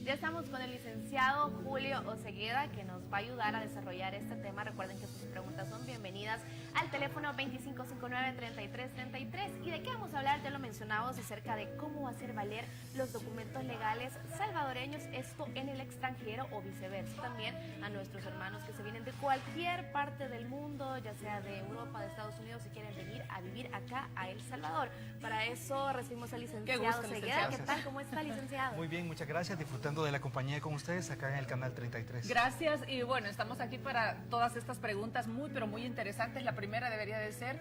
Ya estamos con el licenciado Julio Osegueda, que nos va a ayudar a desarrollar este tema. Recuerden que sus preguntas son bienvenidas al teléfono 2559-3333. ¿Y de qué vamos a hablar? Ya lo mencionábamos, acerca de cómo hacer valer los documentos legales salvadoreños, esto en el extranjero o viceversa. También a nuestros hermanos que se vienen de cualquier parte del mundo, ya sea de Europa, de Estados Unidos, si quieren venir a vivir acá a El Salvador. Para eso recibimos al licenciado Osegueda. ¿Qué tal? ¿Cómo está, licenciado? Muy bien, muchas gracias. Disfrutando de la compañía con ustedes acá en el canal 33. Gracias, y bueno, estamos aquí para todas estas preguntas muy, pero muy interesantes. La primera debería de ser,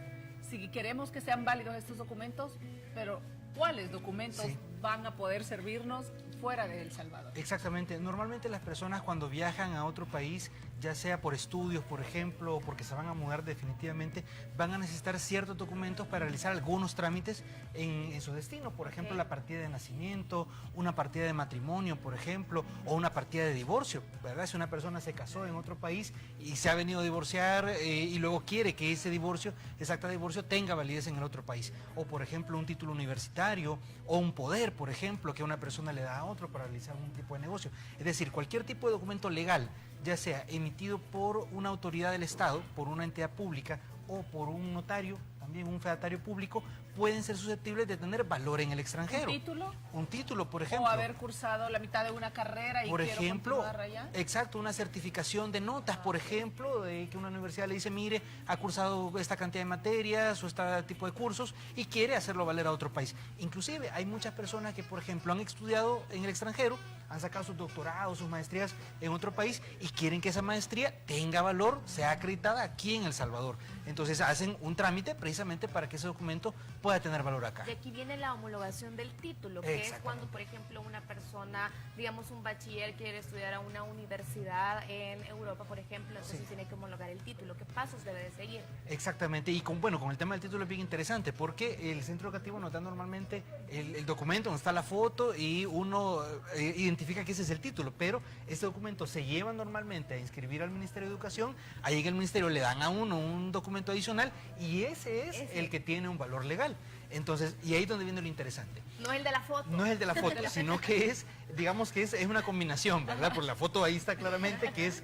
si queremos que sean válidos estos documentos, pero ¿cuáles documentos van a poder servirnos fuera de El Salvador? Exactamente. Normalmente las personas cuando viajan a otro país, ya sea por estudios, por ejemplo, o porque se van a mudar definitivamente, van a necesitar ciertos documentos para realizar algunos trámites en su destino. Por ejemplo, la partida de nacimiento, una partida de matrimonio, por ejemplo, o una partida de divorcio, ¿verdad? Si una persona se casó en otro país y se ha venido a divorciar y luego quiere que ese divorcio, ese acta de divorcio, tenga validez en el otro país. O, por ejemplo, un título universitario o un poder, por ejemplo, que una persona le da a otro para realizar un tipo de negocio. Es decir, cualquier tipo de documento legal, ya sea emitido por una autoridad del Estado, por una entidad pública o por un notario, también un fedatario público, pueden ser susceptibles de tener valor en el extranjero. ¿Un título? Un título, por ejemplo. O haber cursado la mitad de una carrera y por quiero ejemplo, continuar allá. exacto, una certificación de notas, por ejemplo, de que una universidad le dice, mire, ha cursado esta cantidad de materias o este tipo de cursos y quiere hacerlo valer a otro país. Inclusive hay muchas personas que, por ejemplo, han estudiado en el extranjero, han sacado sus doctorados, sus maestrías en otro país y quieren que esa maestría tenga valor, sea acreditada aquí en El Salvador. Entonces hacen un trámite precisamente para que ese documento pueda tener valor acá. De aquí viene la homologación del título, que es cuando, por ejemplo, una persona, digamos un bachiller, quiere estudiar a una universidad en Europa, por ejemplo, entonces tiene que homologar el título. ¿Qué pasos debe de seguir? Exactamente, y con el tema del título es bien interesante, porque el centro educativo nos da normalmente el documento donde está la foto y uno identifica que ese es el título, pero este documento se lleva normalmente a inscribir al Ministerio de Educación, ahí en el Ministerio le dan a uno un documento adicional y ese es el que tiene un valor legal. Entonces, y ahí es donde viene lo interesante. No es el de la foto. No es el de la foto, sino que es, digamos que es una combinación, ¿verdad? Por la foto ahí está claramente que es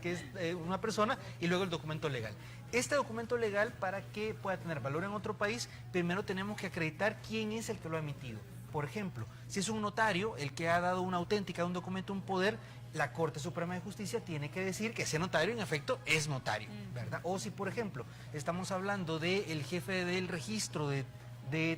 una persona y luego el documento legal. Este documento legal, para que pueda tener valor en otro país, primero tenemos que acreditar quién es el que lo ha emitido. Por ejemplo, si es un notario el que ha dado una auténtica de un documento, un poder, la Corte Suprema de Justicia tiene que decir que ese notario en efecto es notario, ¿verdad? O si, por ejemplo, estamos hablando del jefe del registro de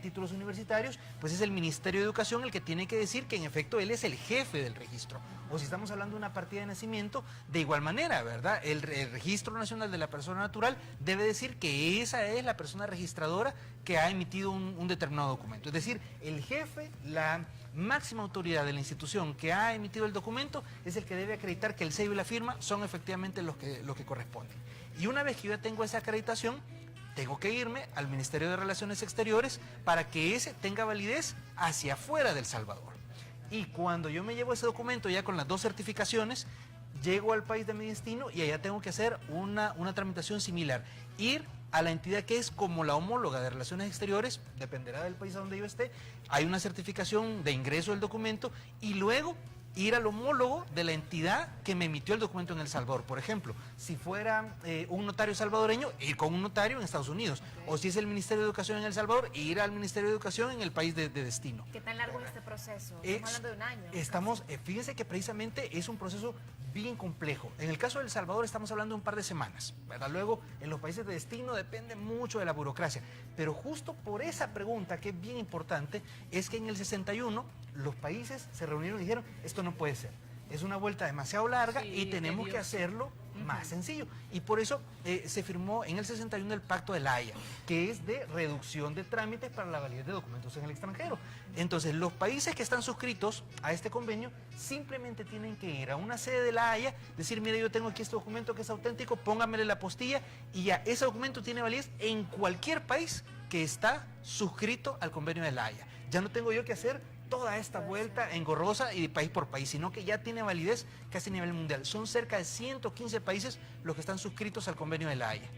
títulos universitarios, pues es el Ministerio de Educación el que tiene que decir que en efecto él es el jefe del registro. O si estamos hablando de una partida de nacimiento, de igual manera, ¿verdad? El Registro Nacional de la Persona Natural debe decir que esa es la persona registradora que ha emitido un determinado documento. Es decir, el jefe, la máxima autoridad de la institución que ha emitido el documento, es el que debe acreditar que el sello y la firma son efectivamente los que corresponden. Y una vez que yo ya tengo esa acreditación, tengo que irme al Ministerio de Relaciones Exteriores para que ese tenga validez hacia afuera del Salvador. Y cuando yo me llevo ese documento ya con las dos certificaciones, llego al país de mi destino y allá tengo que hacer una tramitación similar. Ir a la entidad que es como la homóloga de Relaciones Exteriores, dependerá del país a donde yo esté, hay una certificación de ingreso del documento y luego ir al homólogo de la entidad que me emitió el documento en El Salvador. Por ejemplo, si fuera un notario salvadoreño, ir con un notario en Estados Unidos. O si es el Ministerio de Educación en El Salvador, ir al Ministerio de Educación en el país de destino. ¿Qué tan largo es este proceso? Estamos hablando de un año. Fíjense que precisamente es un proceso bien complejo. En el caso de El Salvador estamos hablando de un par de semanas, ¿verdad? Luego, en los países de destino depende mucho de la burocracia. Pero justo por esa pregunta, que es bien importante, es que en el 61 los países se reunieron y dijeron, esto no puede ser. Es una vuelta demasiado larga y tenemos que hacerlo más sencillo. Y por eso se firmó en el 61 el Pacto de la Haya, que es de reducción de trámites para la validez de documentos en el extranjero. Entonces, los países que están suscritos a este convenio simplemente tienen que ir a una sede de la Haya, decir, mire, yo tengo aquí este documento que es auténtico, póngamele la postilla y ya ese documento tiene validez en cualquier país que está suscrito al convenio de la Haya. Ya no tengo yo que hacer toda esta vuelta engorrosa y de país por país, sino que ya tiene validez casi a nivel mundial. Son cerca de 115 países los que están suscritos al convenio de la Haya.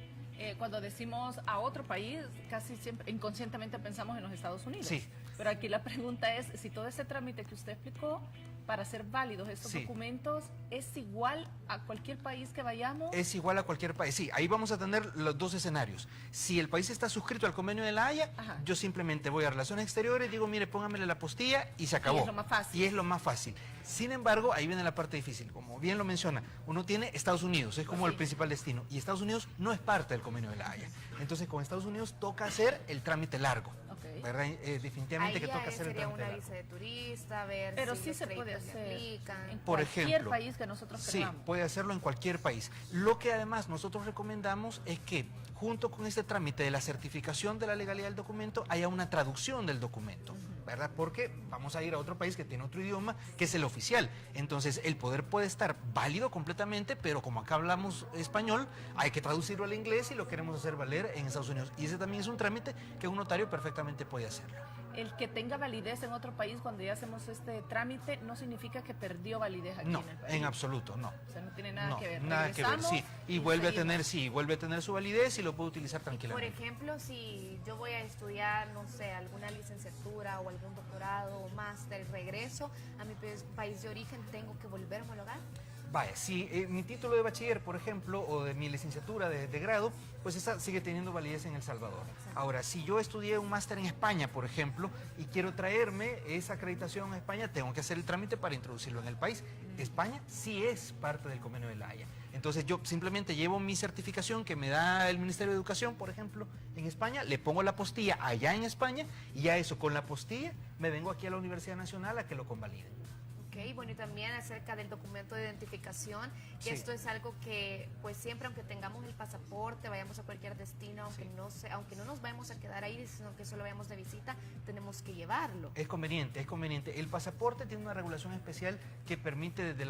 Cuando decimos a otro país, casi siempre inconscientemente pensamos en los Estados Unidos. Sí. Pero aquí la pregunta es si todo ese trámite que usted explicó para ser válidos estos documentos, ¿es igual a cualquier país que vayamos? Es igual a cualquier país, sí. Ahí vamos a tener los dos escenarios. Si el país está suscrito al Convenio de La Haya, yo simplemente voy a Relaciones Exteriores, digo, mire, póngamele la postilla y se acabó. Y es lo más fácil. Y es lo más fácil. Sin embargo, ahí viene la parte difícil. Como bien lo menciona, uno tiene Estados Unidos, es como el principal destino. Y Estados Unidos no es parte del Convenio de La Haya. Entonces, con Estados Unidos toca hacer el trámite largo. ¿Verdad? Definitivamente que toca hacer el trámite una largo. visa de turista, ver Pero si sí los se puede créditos le hacer aplican. en Por cualquier ejemplo, país que nosotros sí, queramos. puede hacerlo en cualquier país. Lo que además nosotros recomendamos es que junto con este trámite de la certificación de la legalidad del documento haya una traducción del documento, ¿verdad? Porque vamos a ir a otro país que tiene otro idioma que es el oficial. Entonces el poder puede estar válido completamente, pero como acá hablamos español, hay que traducirlo al inglés y lo queremos hacer valer en Estados Unidos. Y ese también es un trámite que un notario perfectamente puede hacerlo. El que tenga validez en otro país cuando ya hacemos este trámite no significa que perdió validez aquí No, en el país. en absoluto, no. O sea, no tiene nada que ver. Nada que ver, sí. Y vuelve a tener, seguimos. vuelve a tener su validez y lo puede utilizar Por tranquilamente. ejemplo, si yo voy a estudiar, no sé, alguna licenciatura o algún doctorado o máster, regreso a mi país de origen, ¿tengo que volver a homologar? Vaya, si mi título de bachiller, por ejemplo, o de mi licenciatura de grado, pues esa sigue teniendo validez en El Salvador. Exacto. Ahora, si yo estudié un máster en España, por ejemplo, y quiero traerme esa acreditación a España, tengo que hacer el trámite para introducirlo en el país. España sí es parte del Convenio de La Haya. Entonces yo simplemente llevo mi certificación que me da el Ministerio de Educación, por ejemplo, en España, le pongo la postilla allá en España y ya eso, con la postilla me vengo aquí a la Universidad Nacional a que lo convaliden. Ok, bueno, y también acerca del documento de identificación, que Sí. esto es algo que, pues siempre, aunque tengamos el pasaporte, vayamos a cualquier destino, aunque no nos vamos a quedar ahí, sino que solo vayamos de visita, tenemos que llevarlo. Es conveniente, es conveniente. El pasaporte tiene una regulación especial que permite desde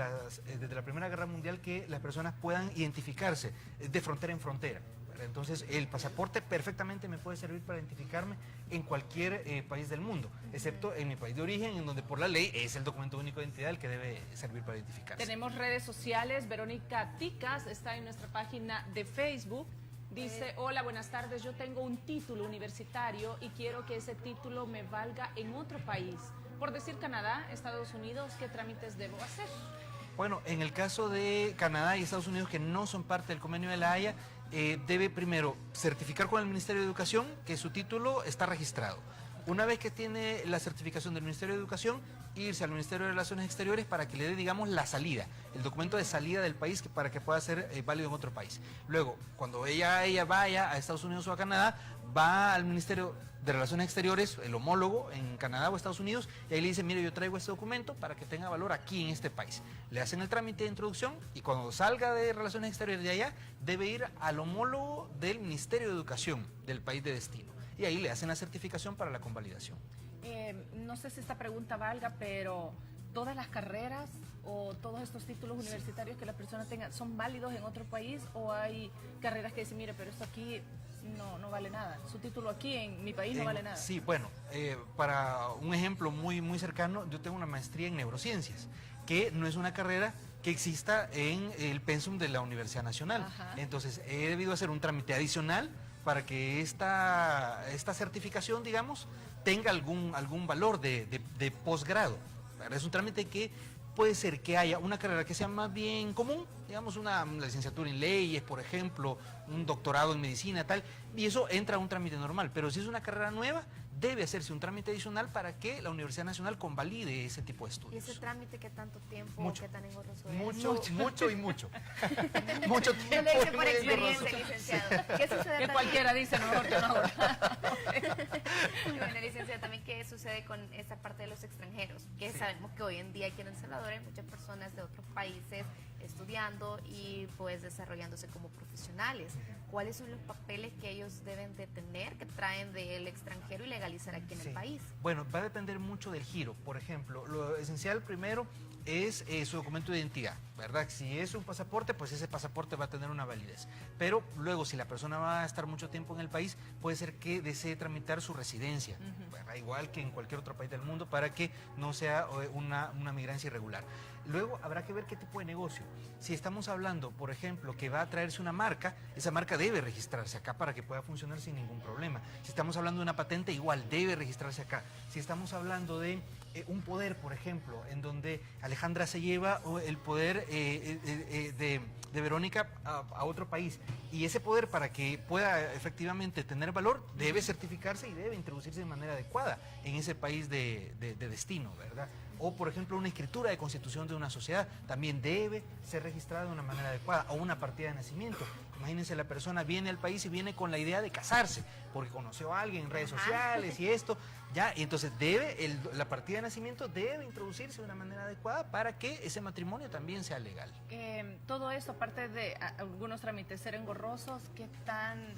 la Primera Guerra Mundial que las personas puedan identificarse de frontera en frontera. Entonces, el pasaporte perfectamente me puede servir para identificarme en cualquier país del mundo, excepto en mi país de origen, en donde por la ley es el documento único de identidad el que debe servir para identificarse. Tenemos redes sociales. Verónica Ticas está en nuestra página de Facebook. Dice, hola, buenas tardes, yo tengo un título universitario y quiero que ese título me valga en otro país. Por decir Canadá, Estados Unidos, ¿qué trámites debo hacer? Bueno, en el caso de Canadá y Estados Unidos, que no son parte del Convenio de La Haya, debe primero certificar con el Ministerio de Educación que su título está registrado. Una vez que tiene la certificación del Ministerio de Educación, irse al Ministerio de Relaciones Exteriores para que le dé, digamos, la salida, el documento de salida del país para que pueda ser válido en otro país. Luego, cuando ella vaya a Estados Unidos o a Canadá, va al Ministerio de Relaciones Exteriores, el homólogo en Canadá o Estados Unidos, y ahí le dice, mire, yo traigo este documento para que tenga valor aquí en este país. Le hacen el trámite de introducción y cuando salga de Relaciones Exteriores de allá, debe ir al homólogo del Ministerio de Educación del país de destino. Y ahí le hacen la certificación para la convalidación. No sé si esta pregunta valga, pero ¿todas las carreras o todos estos títulos universitarios que la persona tenga son válidos en otro país o hay carreras que dicen, mire, pero esto aquí no vale nada, su título aquí en mi país no vale nada? Sí, bueno, para un ejemplo muy cercano, yo tengo una maestría en neurociencias, que no es una carrera que exista en el pensum de la Universidad Nacional. Ajá. Entonces he debido hacer un trámite adicional para que esta certificación, digamos, tenga algún valor de posgrado. Es un trámite que puede ser que haya una carrera que sea más bien común, digamos una licenciatura en leyes, por ejemplo, un doctorado en medicina, tal, y eso entra a un trámite normal. Pero si es una carrera nueva, debe hacerse un trámite adicional para que la Universidad Nacional convalide ese tipo de ¿Y estudios. ese trámite qué tanto tiempo Mucho. o qué tan engorroso es? Mucho y mucho. Mucho tiempo. Yo le dije y por muy experiencia, engorroso. licenciado. ¿Qué sucede Que también? cualquiera dice, no, mejor que no. Bueno, licenciada, también qué sucede con esta parte de los extranjeros, que sabemos que hoy en día aquí en El Salvador hay muchas personas de otros países estudiando y pues desarrollándose como profesionales. ¿Cuáles son los papeles que ellos deben de tener, que traen del extranjero y legalizar aquí en el país? Bueno, va a depender mucho del giro. Por ejemplo, lo esencial primero es su documento de identidad, ¿verdad? Si es un pasaporte, pues ese pasaporte va a tener una validez. Pero luego, si la persona va a estar mucho tiempo en el país, puede ser que desee tramitar su residencia, ¿verdad? Igual que en cualquier otro país del mundo, para que no sea una migrancia irregular. Luego habrá que ver qué tipo de negocio. Si estamos hablando, por ejemplo, que va a traerse una marca, esa marca debe registrarse acá para que pueda funcionar sin ningún problema. Si estamos hablando de una patente, igual debe registrarse acá. Si estamos hablando de un poder, por ejemplo, en donde Alejandra se lleva el poder de Verónica a otro país, y ese poder, para que pueda efectivamente tener valor, debe certificarse y debe introducirse de manera adecuada en ese país de destino, ¿verdad? O, por ejemplo, una escritura de constitución de una sociedad también debe ser registrada de una manera adecuada, o una partida de nacimiento. Imagínense, la persona viene al país y viene con la idea de casarse, porque conoció a alguien en redes sociales y esto, ya, y entonces la partida de nacimiento debe introducirse de una manera adecuada para que ese matrimonio también sea legal. Todo esto, aparte de algunos trámites ser engorrosos, ¿qué tan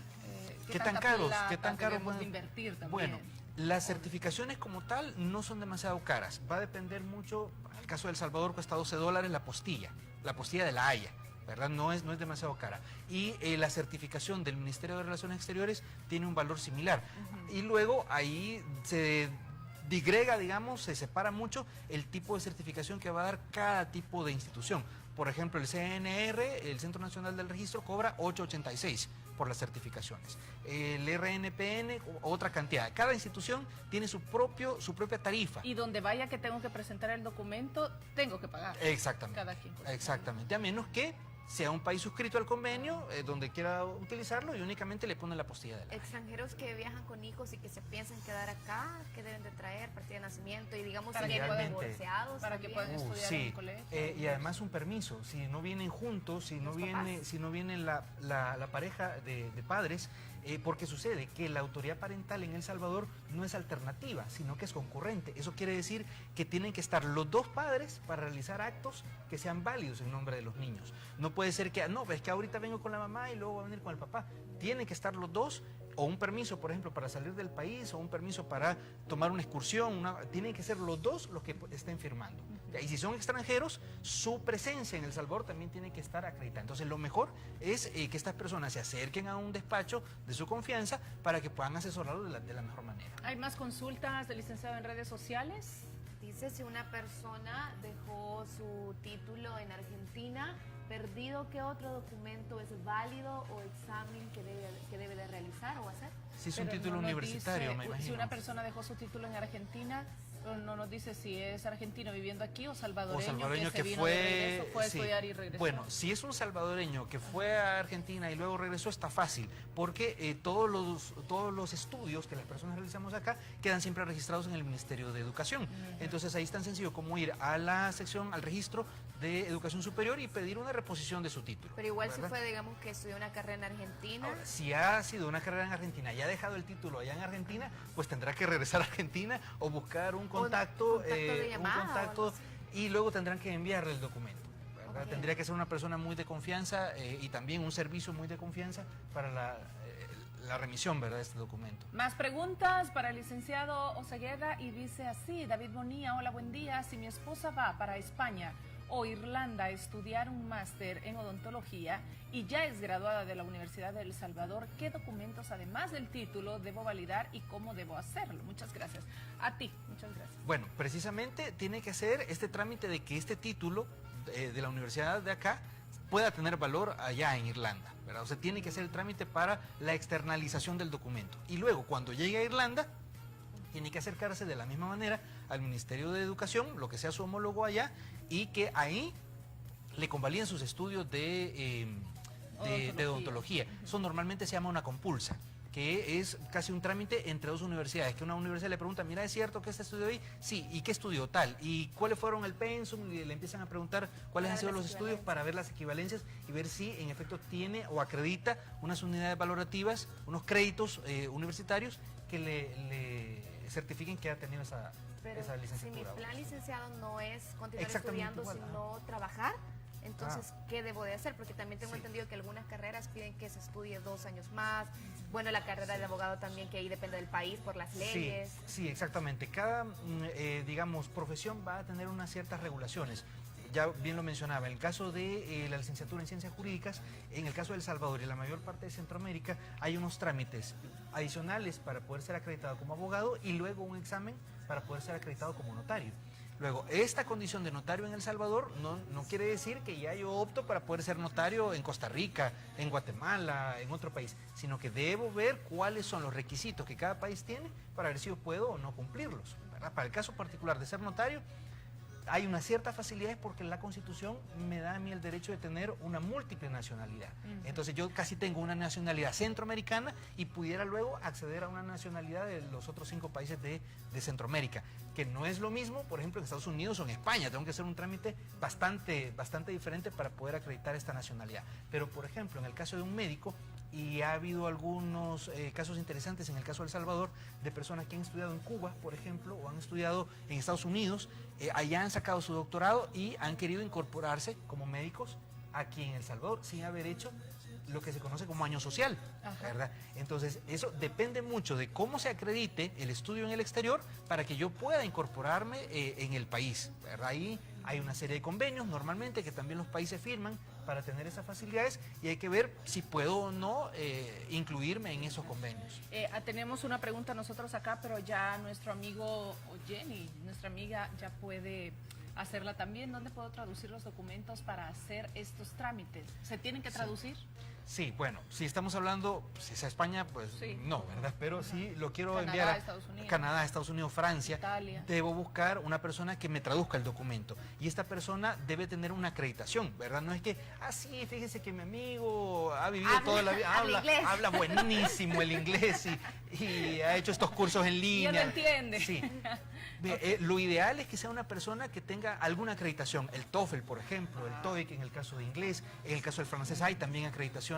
caros debemos de invertir también? Bueno, las certificaciones como tal no son demasiado caras. Va a depender mucho. En el caso de El Salvador cuesta $12 la postilla de la Haya, ¿verdad? No es demasiado cara. Y la certificación del Ministerio de Relaciones Exteriores tiene un valor similar. Y luego ahí se digrega, digamos, se separa mucho el tipo de certificación que va a dar cada tipo de institución. Por ejemplo, el CNR, el Centro Nacional del Registro, cobra $8.86 por las certificaciones. El RNPN, otra cantidad. Cada institución tiene su propia tarifa. Y donde vaya que tengo que presentar el documento, tengo que pagar. Exactamente. Cada quien. Exactamente. A menos que sea un país suscrito al convenio, donde quiera utilizarlo, y únicamente le pone la postilla de la... Extranjeros que viajan con hijos y que se piensan quedar acá, que deben de traer partida de nacimiento, y digamos para si que vienen puedan, divorciados para que también. puedan estudiar en un colegio. Y además un permiso, si no vienen juntos, si no viene la pareja de padres, porque sucede que la autoridad parental en El Salvador no es alternativa, sino que es concurrente. Eso quiere decir que tienen que estar los dos padres para realizar actos que sean válidos en nombre de los niños. No puede ser que, no, es que ahorita vengo con la mamá y luego va a venir con el papá. Tienen que estar los dos, o un permiso, por ejemplo, para salir del país, o un permiso para tomar una excursión. Tienen que ser los dos los que estén firmando. Y si son extranjeros, su presencia en El Salvador también tiene que estar acreditada. Entonces, lo mejor es que estas personas se acerquen a un despacho de su confianza para que puedan asesorarlo de la mejor manera. ¿Hay más consultas del licenciado en redes sociales? Dice, si una persona dejó su título en Argentina, perdido, ¿qué otro documento es válido o examen que debe de realizar o hacer? Si es un título universitario, me imagino. Si una persona dejó su título en Argentina, no nos dice si es argentino viviendo aquí o salvadoreño que vino de regreso, fue a estudiar y regresó. Bueno, si es un salvadoreño que fue a Argentina y luego regresó, está fácil, porque todos los estudios que las personas realizamos acá quedan siempre registrados en el Ministerio de Educación. Entonces ahí es tan sencillo como ir a la sección, al registro de Educación Superior y pedir una reposición de su título. Pero igual, ¿verdad? si fue, digamos, que estudió una carrera en Argentina. Ahora, si ha sido una carrera en Argentina y ha dejado el título allá en Argentina, pues tendrá que regresar a Argentina o buscar un contacto de llamada, y luego tendrán que enviarle el documento, ¿verdad? Okay. Tendría que ser una persona muy de confianza y también un servicio muy de confianza para la remisión, ¿verdad?, de este documento. Más preguntas para el licenciado Osegueda, y dice así: David Bonilla, hola, buen día. Si mi esposa va para España o Irlanda a estudiar un máster en odontología y ya es graduada de la Universidad de El Salvador, ¿qué documentos, además del título, debo validar y cómo debo hacerlo? Muchas gracias. A ti, muchas gracias. Bueno, precisamente tiene que hacer este trámite de que este título de la universidad de acá pueda tener valor allá en Irlanda, ¿verdad? O sea, tiene que hacer el trámite para la externalización del documento. Y luego, cuando llegue a Irlanda, tiene que acercarse de la misma manera al Ministerio de Educación, lo que sea su homólogo allá, y que ahí le convaliden sus estudios de odontología. Eso normalmente se llama una compulsa, que es casi un trámite entre dos universidades, que una universidad le pregunta, mira, ¿es cierto que este estudió ahí? Sí, ¿y qué estudió tal? ¿Y cuáles fueron el pensum? Y le empiezan a preguntar cuáles han sido los estudios para ver las equivalencias y ver si en efecto tiene o acredita unas unidades valorativas, unos créditos universitarios que le certifiquen que ha tenido esa licenciatura. Si mi plan, licenciado, no es continuar Exactamente estudiando, igual, sino trabajar, entonces, ¿qué debo de hacer? Porque también tengo entendido que algunas carreras piden que se estudie 2 años más. Bueno, la carrera de abogado también, que ahí depende del país por las leyes. Sí, exactamente. Cada, digamos, profesión va a tener unas ciertas regulaciones. Ya bien lo mencionaba, en el caso de la licenciatura en Ciencias Jurídicas, en el caso de El Salvador y la mayor parte de Centroamérica, hay unos trámites adicionales para poder ser acreditado como abogado y luego un examen para poder ser acreditado como notario. Luego, esta condición de notario en El Salvador no quiere decir que ya yo opto para poder ser notario en Costa Rica, en Guatemala, en otro país, sino que debo ver cuáles son los requisitos que cada país tiene para ver si yo puedo o no cumplirlos, ¿verdad? ¿verdad? Para el caso particular de ser notario, hay una cierta facilidad porque la Constitución me da a mí el derecho de tener una múltiple nacionalidad. Entonces yo casi tengo una nacionalidad centroamericana y pudiera luego acceder a una nacionalidad de los otros 5 países de Centroamérica, que no es lo mismo, por ejemplo, en Estados Unidos o en España. Tengo que hacer un trámite bastante diferente para poder acreditar esta nacionalidad. Pero, por ejemplo, en el caso de un médico, y ha habido algunos casos interesantes en el caso de El Salvador, de personas que han estudiado en Cuba, por ejemplo, o han estudiado en Estados Unidos, allá han sacado su doctorado y han querido incorporarse como médicos aquí en El Salvador, sin haber hecho lo que se conoce como año social, ¿verdad? Entonces, eso depende mucho de cómo se acredite el estudio en el exterior para que yo pueda incorporarme en el país, ¿verdad? Ahí hay una serie de convenios normalmente que también los países firman para tener esas facilidades y hay que ver si puedo o no incluirme en esos convenios. Tenemos una pregunta nosotros acá, pero ya nuestro amigo Jenny, nuestra amiga, ya puede hacerla también. ¿Dónde puedo traducir los documentos para hacer estos trámites? ¿Se tienen que traducir? Sí, bueno, si estamos hablando, si es a España, pues sí, no, ¿verdad? Pero si lo quiero Canadá, enviar a Estados Unidos. Canadá, Estados Unidos, Francia, Italia. Debo buscar una persona que me traduzca el documento. Y esta persona debe tener una acreditación, ¿verdad? No es que, sí, fíjese que mi amigo ha vivido toda la vida, habla buenísimo el inglés y ha hecho estos cursos en línea. Y él lo entiende. Sí. Lo ideal es que sea una persona que tenga alguna acreditación, el TOEFL, por ejemplo, el TOEIC en el caso de inglés, en el caso del francés hay también acreditaciones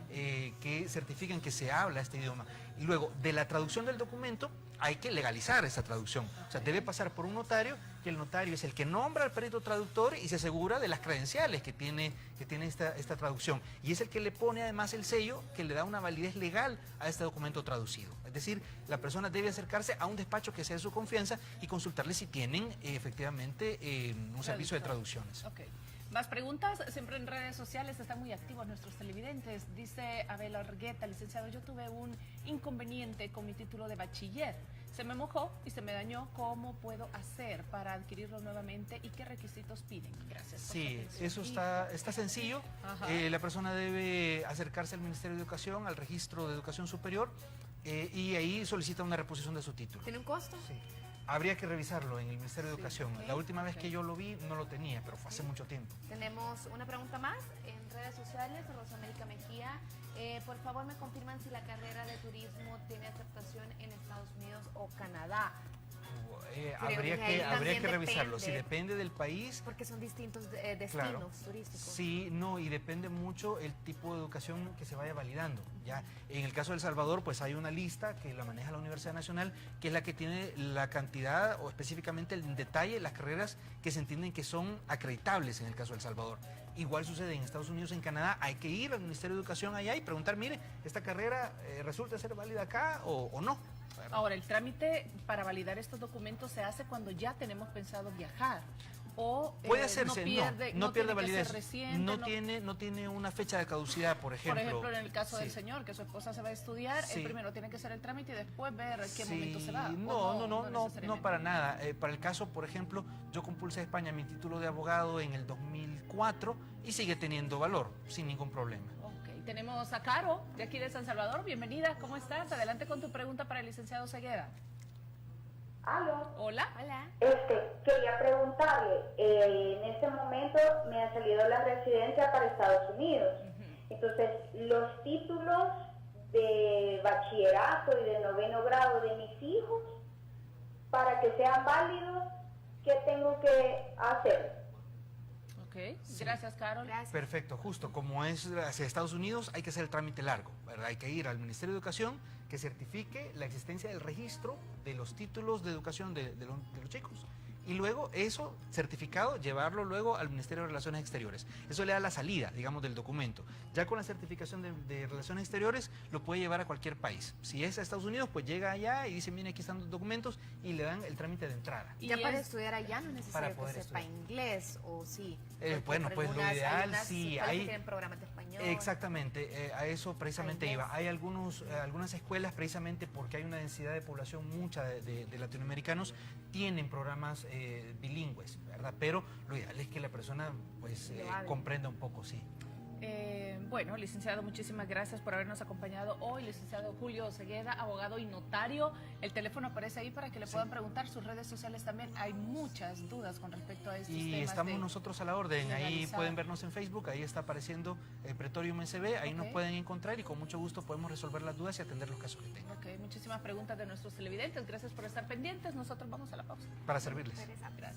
que certifican que se habla este idioma. Y luego, de la traducción del documento, hay que legalizar esa traducción. O sea, debe pasar por un notario, que el notario es el que nombra al perito traductor y se asegura de las credenciales que tiene esta traducción. Y es el que le pone además el sello que le da una validez legal a este documento traducido. Es decir, la persona debe acercarse a un despacho que sea de su confianza y consultarle si tienen efectivamente un servicio de traducciones. Okay. Más preguntas, siempre en redes sociales están muy activos nuestros televidentes. Dice Abel Argueta, licenciado, yo tuve un inconveniente con mi título de bachiller. Se me mojó y se me dañó. ¿Cómo puedo hacer para adquirirlo nuevamente y qué requisitos piden? Gracias. Sí, eso está sencillo. La persona debe acercarse al Ministerio de Educación, al Registro de Educación Superior, y ahí solicita una reposición de su título. ¿Tiene un costo? Sí. Habría que revisarlo en el Ministerio de Educación. La última vez que yo lo vi no lo tenía, pero fue hace mucho tiempo. Tenemos una pregunta más en redes sociales. Rosamérica Mejía, por favor me confirman si la carrera de turismo tiene aceptación en Estados Unidos o Canadá. Habría que revisarlo. Si depende del país. Porque son distintos destinos claro, turísticos. Sí, no, y depende mucho el tipo de educación que se vaya validando. Ya, en el caso de El Salvador, pues hay una lista que la maneja la Universidad Nacional, que es la que tiene la cantidad o específicamente en detalle las carreras que se entienden que son acreditables en el caso de El Salvador. Igual sucede en Estados Unidos, en Canadá, hay que ir al Ministerio de Educación allá y preguntar, mire, ¿esta carrera resulta ser válida acá o no? Ahora, el trámite para validar estos documentos se hace cuando ya tenemos pensado viajar. O puede hacerse, no pierde validez. Reciente, no tiene una fecha de caducidad, por ejemplo. Por ejemplo, en el caso del señor, que su esposa se va a estudiar, él primero tiene que hacer el trámite y después ver qué momento se va. No, para nada. Para el caso, por ejemplo, yo compulsé a España mi título de abogado en el 2004 y sigue teniendo valor, sin ningún problema. Tenemos a Caro, de aquí de San Salvador. Bienvenida, ¿cómo estás? Adelante con tu pregunta para el licenciado Cegueda. ¿Aló? Hola. Hola. Quería preguntarle, en este momento me ha salido la residencia para Estados Unidos. Entonces, los títulos de bachillerato y de 9º grado de mis hijos, para que sean válidos, ¿qué tengo que hacer? Gracias, Carol. Gracias. Perfecto, justo como es hacia Estados Unidos hay que hacer el trámite largo, ¿verdad? Hay que ir al Ministerio de Educación que certifique la existencia del registro de los títulos de educación de los chicos. Y luego eso, certificado, llevarlo luego al Ministerio de Relaciones Exteriores. Eso le da la salida, digamos, del documento. Ya con la certificación de Relaciones Exteriores lo puede llevar a cualquier país. Si es a Estados Unidos, pues llega allá y dice, mire, aquí están los documentos y le dan el trámite de entrada. Y ya para estudiar allá no es necesario que sepa inglés, ¿o sí? Bueno, pues lo ideal sí. Hay tienen programas de español. Exactamente, a eso precisamente iba. Hay algunas escuelas, precisamente porque hay una densidad de población mucha de latinoamericanos, tienen programas bilingües, ¿verdad? Pero lo ideal es que la persona pues comprenda un poco, sí. Bueno, licenciado, muchísimas gracias por habernos acompañado hoy. Licenciado Julio Cegueda, abogado y notario. El teléfono aparece ahí para que le puedan preguntar. Sus redes sociales también. Hay muchas dudas con respecto a estos temas. Y estamos nosotros a la orden. Ahí legalizar. pueden vernos en Facebook. Ahí está apareciendo Pretorium SB. Ahí nos pueden encontrar y con mucho gusto podemos resolver las dudas y atender los casos que tengan. Ok, muchísimas preguntas de nuestros televidentes. Gracias por estar pendientes. Nosotros vamos a la pausa. Para servirles. Gracias.